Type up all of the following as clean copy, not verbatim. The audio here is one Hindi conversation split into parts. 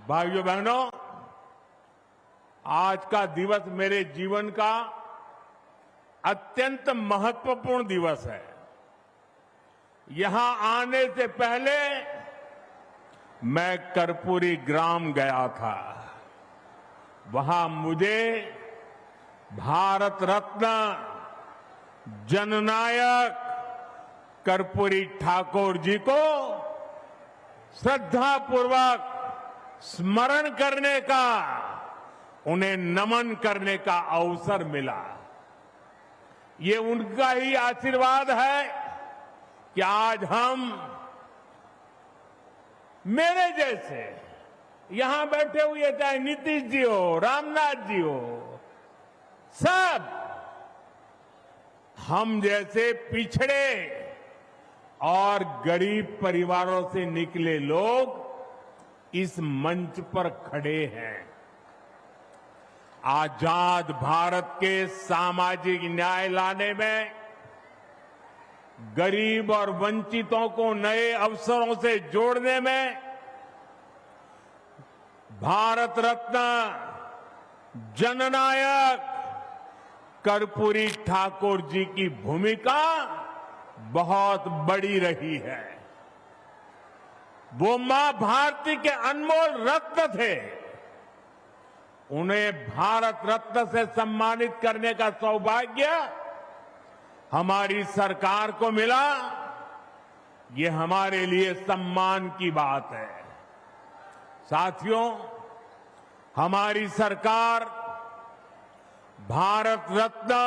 भाइयों बहनों, आज का दिवस मेरे जीवन का अत्यंत महत्वपूर्ण दिवस है। यहां आने से पहले मैं कर्पूरी ग्राम गया था। वहां मुझे भारत रत्न जननायक कर्पूरी ठाकुर जी को श्रद्धापूर्वक स्मरण करने का, उन्हें नमन करने का अवसर मिला। ये उनका ही आशीर्वाद है कि आज हम मेरे जैसे यहां बैठे हुए, चाहे नीतीश जी हो, रामनाथ जी हो, सब हम जैसे पिछड़े और गरीब परिवारों से निकले लोग इस मंच पर खड़े हैं। आजाद भारत के सामाजिक न्याय लाने में, गरीब और वंचितों को नए अवसरों से जोड़ने में भारत रत्न जननायक कर्पूरी ठाकुर जी की भूमिका बहुत बड़ी रही है। वो मां भारती के अनमोल रत्न थे। उन्हें भारत रत्न से सम्मानित करने का सौभाग्य हमारी सरकार को मिला। ये हमारे लिए सम्मान की बात है। साथियों, हमारी सरकार भारत रत्न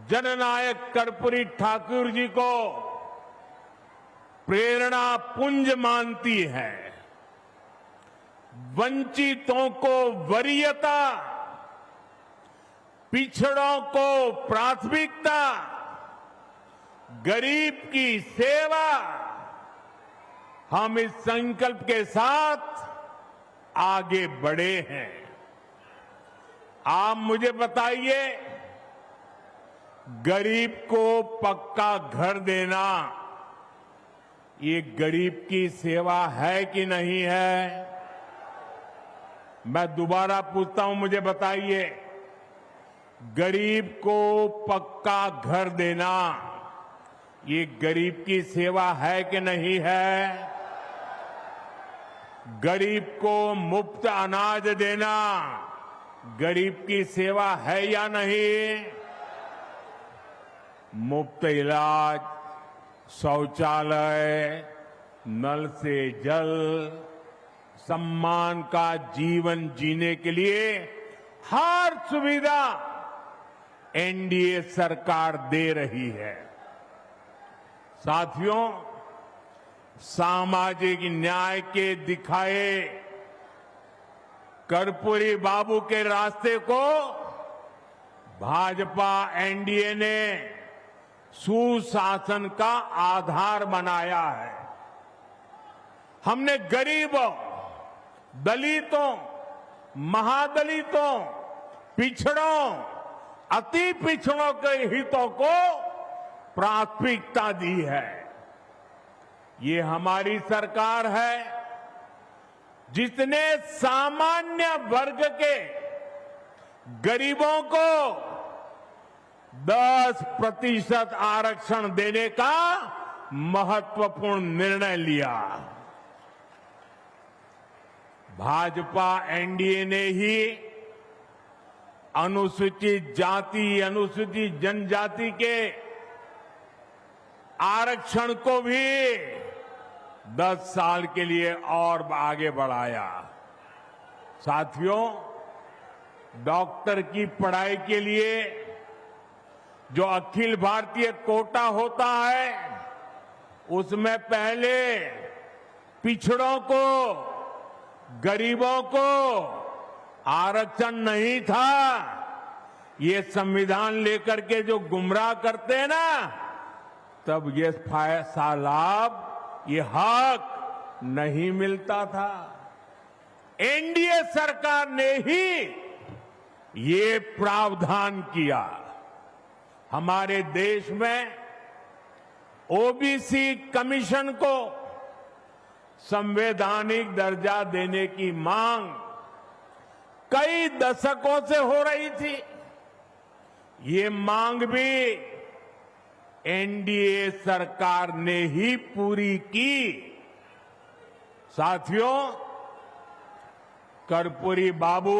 जननायक कर्पूरी ठाकुर जी को प्रेरणा पुंज मानती है। वंचितों को वरीयता, पिछड़ों को प्राथमिकता, गरीब की सेवा, हम इस संकल्प के साथ आगे बढ़े हैं। आप मुझे बताइए, गरीब को पक्का घर देना ये गरीब की सेवा है कि नहीं है? मैं दोबारा पूछता हूं, मुझे बताइए, गरीब को पक्का घर देना ये गरीब की सेवा है कि नहीं है? गरीब को मुफ्त अनाज देना गरीब की सेवा है या नहीं? मुफ्त इलाज, शौचालय, नल से जल, सम्मान का जीवन जीने के लिए हर सुविधा एनडीए सरकार दे रही है। साथियों, सामाजिक न्याय के दिखाए कर्पूरी बाबू के रास्ते को भाजपा एनडीए ने सुशासन का आधार बनाया है। हमने गरीबों, दलितों, महादलितों, पिछड़ों, अति पिछड़ों के हितों को प्राथमिकता दी है। ये हमारी सरकार है जिसने सामान्य वर्ग के गरीबों को 10% आरक्षण देने का महत्वपूर्ण निर्णय लिया। भाजपा एनडीए ने ही अनुसूचित जाति, अनुसूचित जनजाति के आरक्षण को भी 10 साल के लिए और आगे बढ़ाया। साथियों, डॉक्टर की पढ़ाई के लिए जो अखिल भारतीय कोटा होता है, उसमें पहले पिछड़ों को, गरीबों को आरक्षण नहीं था। ये संविधान लेकर के जो गुमराह करते हैं ना, तब ये लाभ, ये हक नहीं मिलता था। एनडीए सरकार ने ही ये प्रावधान किया। हमारे देश में ओबीसी कमीशन को संवैधानिक दर्जा देने की मांग कई दशकों से हो रही थी। ये मांग भी एनडीए सरकार ने ही पूरी की। साथियों, कर्पूरी बाबू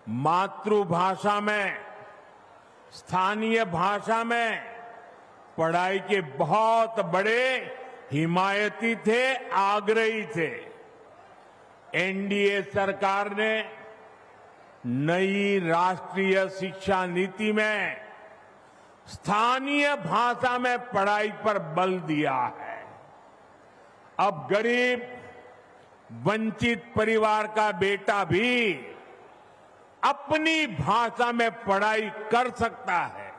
मातृभाषा में, स्थानीय भाषा में पढ़ाई के बहुत बड़े हिमायती थे, आग्रही थे। एनडीए सरकार ने नई राष्ट्रीय शिक्षा नीति में स्थानीय भाषा में पढ़ाई पर बल दिया है। अब गरीब वंचित परिवार का बेटा भी अपनी भाषा में पढ़ाई कर सकता है,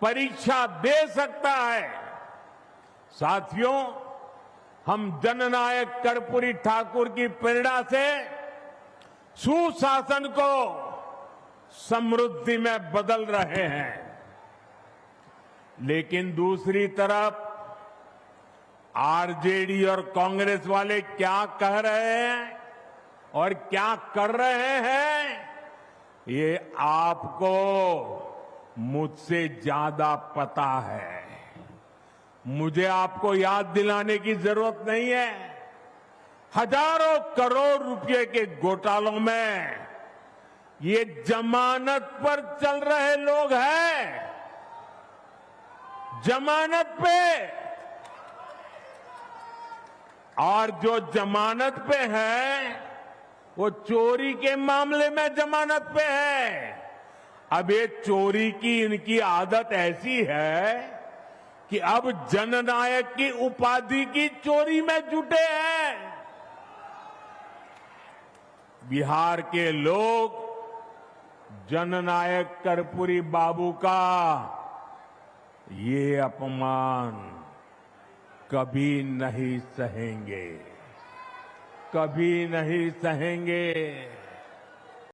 परीक्षा दे सकता है। साथियों, हम जननायक कर्पूरी ठाकुर की प्रेरणा से सुशासन को समृद्धि में बदल रहे हैं। लेकिन दूसरी तरफ आरजेडी और कांग्रेस वाले क्या कह रहे हैं और क्या कर रहे हैं, ये आपको मुझसे ज्यादा पता है। मुझे आपको याद दिलाने की जरूरत नहीं है। हजारों करोड़ रुपए के घोटालों में ये जमानत पर चल रहे लोग हैं, जमानत पे। और जो जमानत पे है वो चोरी के मामले में जमानत पे है। अब ये चोरी की इनकी आदत ऐसी है कि अब जननायक की उपाधि की चोरी में जुटे हैं। बिहार के लोग जननायक कर्पूरी बाबू का ये अपमान कभी नहीं सहेंगे, कभी नहीं सहेंगे।